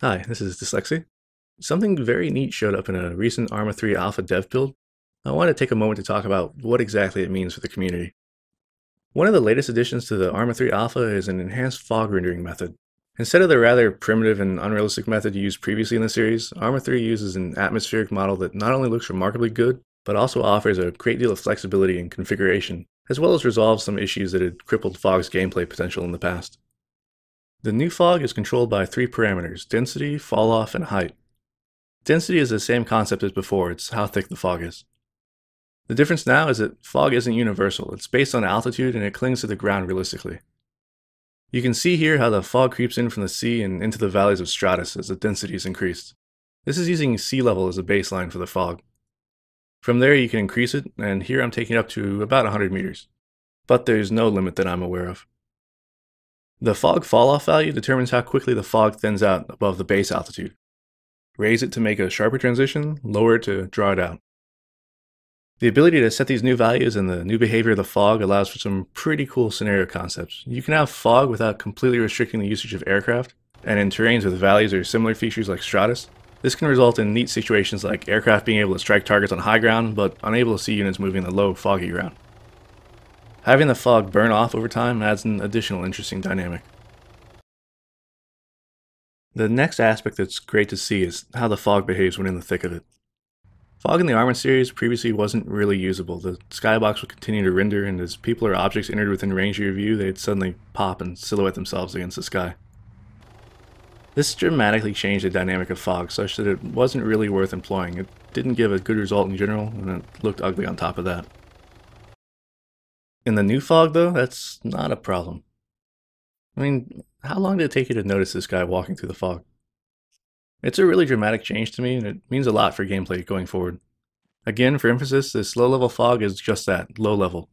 Hi, this is Dyslexy. Something very neat showed up in a recent ArmA III alpha dev build. I want to take a moment to talk about what exactly it means for the community. One of the latest additions to the ArmA III alpha is an enhanced fog rendering method. Instead of the rather primitive and unrealistic method used previously in the series, ArmA III uses an atmospheric model that not only looks remarkably good, but also offers a great deal of flexibility in configuration, as well as resolves some issues that had crippled fog's gameplay potential in the past. The new fog is controlled by three parameters: density, falloff, and height. Density is the same concept as before, it's how thick the fog is. The difference now is that fog isn't universal, it's based on altitude and it clings to the ground realistically. You can see here how the fog creeps in from the sea and into the valleys of stratus as the density is increased. This is using sea level as a baseline for the fog. From there you can increase it, and here I'm taking it up to about 100 meters. But there's no limit that I'm aware of. The fog falloff value determines how quickly the fog thins out above the base altitude. Raise it to make a sharper transition, lower it to draw it out. The ability to set these new values and the new behavior of the fog allows for some pretty cool scenario concepts. You can have fog without completely restricting the usage of aircraft, and in terrains with values or similar features like stratus, this can result in neat situations like aircraft being able to strike targets on high ground, but unable to see units moving in the low, foggy ground. Having the fog burn off over time adds an additional interesting dynamic. The next aspect that's great to see is how the fog behaves when in the thick of it. Fog in the ArmA series previously wasn't really usable. The skybox would continue to render, and as people or objects entered within range of your view, they'd suddenly pop and silhouette themselves against the sky. This dramatically changed the dynamic of fog such that it wasn't really worth employing. It didn't give a good result in general, and it looked ugly on top of that. In the new fog, though, that's not a problem. I mean, how long did it take you to notice this guy walking through the fog? It's a really dramatic change to me, and it means a lot for gameplay going forward. Again, for emphasis, this low-level fog is just that, low level.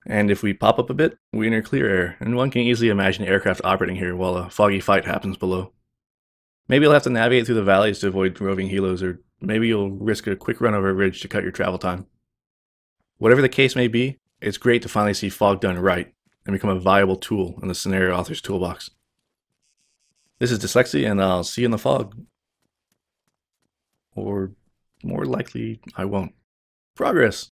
And if we pop up a bit, we enter clear air, and one can easily imagine aircraft operating here while a foggy fight happens below. Maybe you'll have to navigate through the valleys to avoid roving helos, or maybe you'll risk a quick run over a ridge to cut your travel time. Whatever the case may be, it's great to finally see fog done right and become a viable tool in the scenario author's toolbox. This is Dyslexy, and I'll see you in the fog. Or more likely, I won't. Progress!